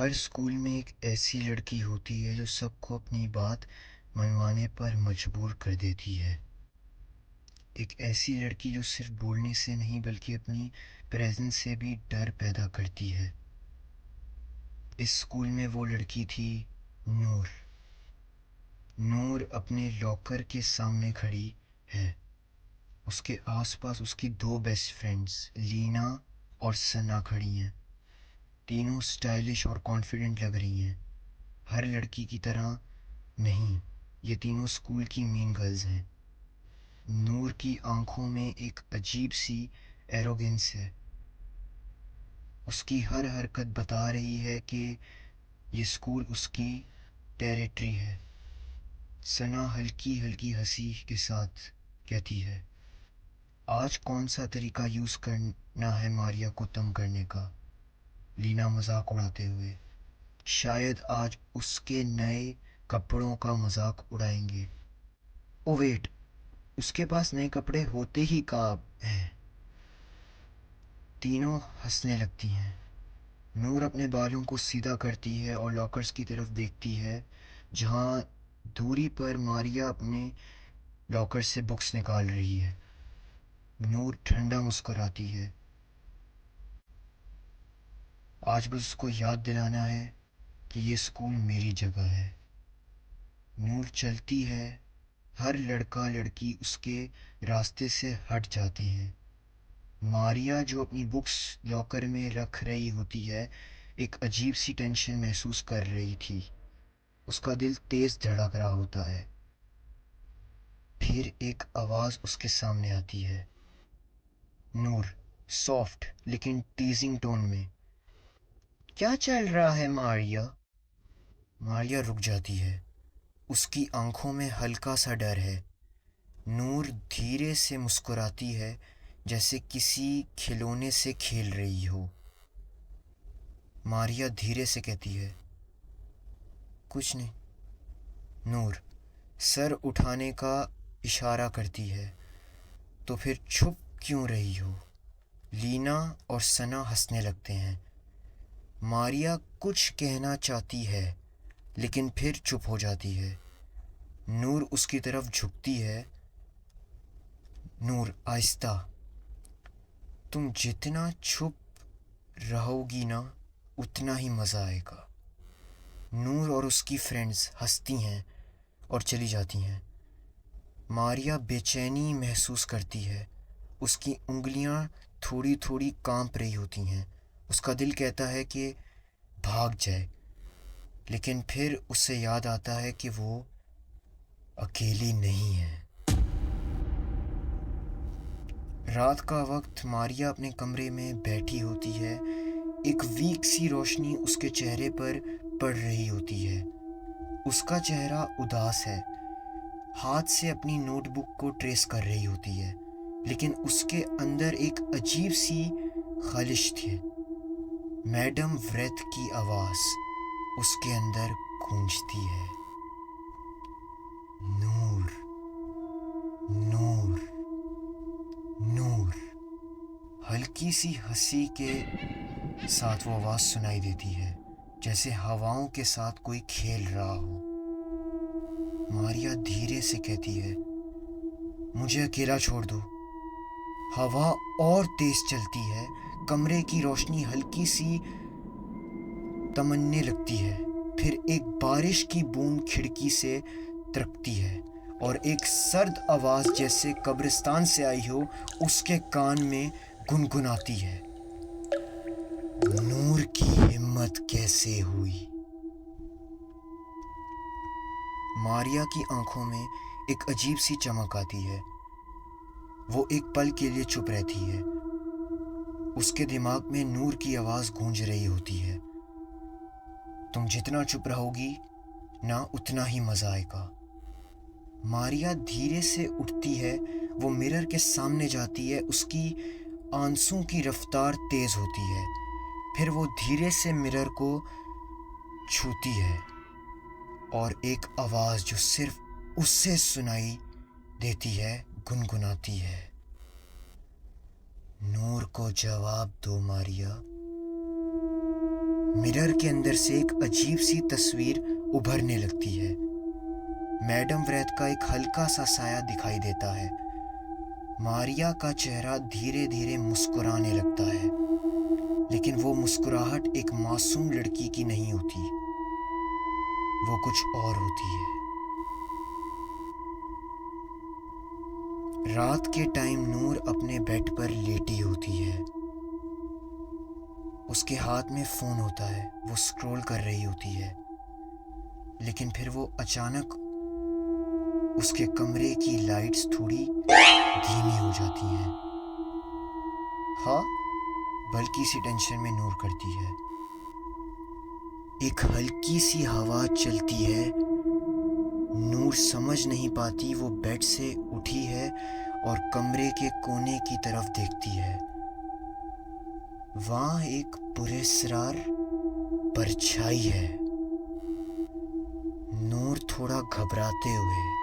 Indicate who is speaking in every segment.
Speaker 1: हर school में एक ऐसी लड़की होती है जो सबको अपनी बात मनवाने पर मजबूर कर देती है। एक ऐसी लड़की जो सिर्फ बोलने से नहीं बल्कि अपनी प्रेजेंस से भी डर पैदा करती है। इस स्कूल में वो लड़की थी, नूर। नूर अपने लॉकर के सामने खड़ी है। उसके आसपास उसकी दो बेस्ट फ्रेंड्स लीना और सना खड़ी हैं। तीनों स्टाइलिश और कॉन्फिडेंट लग रही हैं। हर लड़की की तरह नहीं, ये तीनों स्कूल की मेन गर्ल्स हैं। नूर की आंखों में एक अजीब सी एरोगेंस है। उसकी हर हरकत बता रही है कि ये स्कूल उसकी टेरिटरी है। सना हल्की हल्की हंसी के साथ कहती है, आज कौन सा तरीका यूज़ करना है मारिया को तंग करने का। लीना मजाक उड़ाते हुए, शायद आज उसके नए कपड़ों का मजाक उड़ाएंगे। ओ वेट, उसके पास नए कपड़े होते ही कहाँ हैं। तीनों हंसने लगती हैं। नूर अपने बालों को सीधा करती है और लॉकर्स की तरफ देखती है, जहाँ दूरी पर मारिया अपने लॉकर से बुक्स निकाल रही है। नूर ठंडा मुस्कुराती है। आज बस उसको याद दिलाना है कि ये स्कूल मेरी जगह है। नूर चलती है। हर लड़का लड़की उसके रास्ते से हट जाते हैं। मारिया जो अपनी बुक्स लॉकर में रख रही होती है, एक अजीब सी टेंशन महसूस कर रही थी। उसका दिल तेज धड़क रहा होता है। फिर एक आवाज़ उसके सामने आती है। नूर, सॉफ्ट लेकिन टीजिंग टोन में, क्या चल रहा है मारिया। मारिया रुक जाती है। उसकी आंखों में हल्का सा डर है। नूर धीरे से मुस्कुराती है, जैसे किसी खिलौने से खेल रही हो। मारिया धीरे से कहती है, कुछ नहीं। नूर सर उठाने का इशारा करती है, तो फिर चुप क्यों रही हो। लीना और सना हंसने लगते हैं। मारिया कुछ कहना चाहती है, लेकिन फिर चुप हो जाती है। नूर उसकी तरफ झुकती है। नूर आहिस्ता, तुम जितना चुप रहोगी ना, उतना ही मज़ा आएगा। नूर और उसकी फ्रेंड्स हंसती हैं और चली जाती हैं। मारिया बेचैनी महसूस करती है। उसकी उंगलियां थोड़ी थोड़ी कांप रही होती हैं। उसका दिल कहता है कि भाग जाए, लेकिन फिर उसे याद आता है कि वो अकेली नहीं है। रात का वक्त मारिया अपने कमरे में बैठी होती है। एक वीक सी रोशनी उसके चेहरे पर पड़ रही होती है। उसका चेहरा उदास है। हाथ से अपनी नोटबुक को ट्रेस कर रही होती है, लेकिन उसके अंदर एक अजीब सी खालिश थी। मैडम व्रेथ की आवाज़ उसके अंदर गूंजती है, नूर, नूर, नूर। हल्की सी हंसी के साथ वो आवाज़ सुनाई देती है, जैसे हवाओं के साथ कोई खेल रहा हो। मारिया धीरे से कहती है, मुझे अकेला छोड़ दो। हवा और तेज चलती है। कमरे की रोशनी हल्की सी तमन्ने लगती है। फिर एक बारिश की बूंद खिड़की से तरकती है और एक सर्द आवाज़ जैसे कब्रिस्तान से आई हो उसके कान में गुनगुनाती है, नूर की हिम्मत कैसे हुई। मारिया की आंखों में एक अजीब सी चमक आती है। वो एक पल के लिए चुप रहती है। उसके दिमाग में नूर की आवाज़ गूंज रही होती है, तुम जितना चुप रहोगी ना, उतना ही मज़ा आएगा। मारिया धीरे से उठती है। वो मिरर के सामने जाती है। उसकी आंसू की रफ्तार तेज़ होती है। फिर वो धीरे से मिरर को छूती है और एक आवाज़ जो सिर्फ उससे सुनाई देती है गुनगुनाती है, नूर को जवाब दो मारिया, मिरर के अंदर से एक अजीब सी तस्वीर उभरने लगती है। मैडम व्रेथ का एक हल्का सा साया दिखाई देता है। मारिया का चेहरा धीरे धीरे मुस्कुराने लगता है, लेकिन वो मुस्कुराहट एक मासूम लड़की की नहीं होती, वो कुछ और होती है। रात के टाइम नूर अपने बेड पर लेटी होती है। उसके हाथ में फ़ोन होता है, वो स्क्रॉल कर रही होती है, लेकिन फिर वो अचानक उसके कमरे की लाइट्स थोड़ी धीमी हो जाती हैं। हाँ, बल्कि सी टेंशन में नूर करती है। एक हल्की सी हवा चलती है। नूर समझ नहीं पाती वो बेड से उठी है और कमरे के कोने की तरफ देखती है। वहाँ एक पुरस्कार परछाई है। नूर थोड़ा घबराते हुए,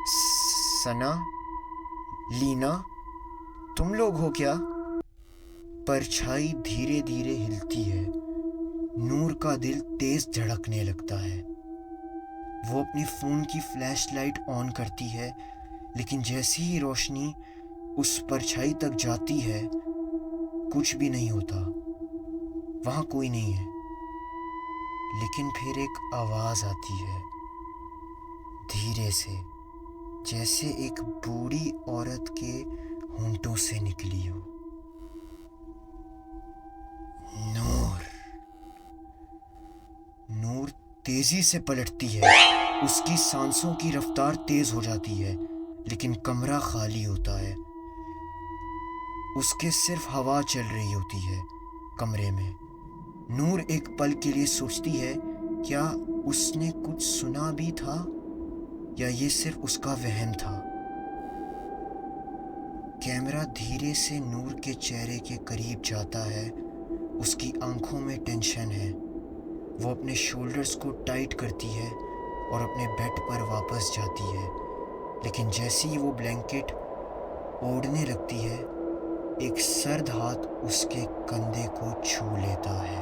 Speaker 1: सना, लीना, तुम लोग हो क्या? परछाई धीरे धीरे हिलती है। नूर का दिल तेज धड़कने लगता है। वो अपनी फ़ोन की फ्लैशलाइट ऑन करती है, लेकिन जैसी ही रोशनी उस परछाई तक जाती है, कुछ भी नहीं होता। वहाँ कोई नहीं है। लेकिन फिर एक आवाज़ आती है, धीरे से, जैसे एक बूढ़ी औरत के होंठों से निकली हो। नूर। नूर तेजी से पलटती है। उसकी सांसों की रफ्तार तेज हो जाती है, लेकिन कमरा खाली होता है। उसके सिर्फ हवा चल रही होती है कमरे में। नूर एक पल के लिए सोचती है, क्या उसने कुछ सुना भी था या ये सिर्फ उसका वहम था। कैमरा धीरे से नूर के चेहरे के करीब जाता है। उसकी आंखों में टेंशन है। वो अपने शोल्डर्स को टाइट करती है और अपने बेड पर वापस जाती है, लेकिन जैसे ही वो ब्लैंकेट ओढ़ने लगती है, एक सर्द हाथ उसके कंधे को छू लेता है।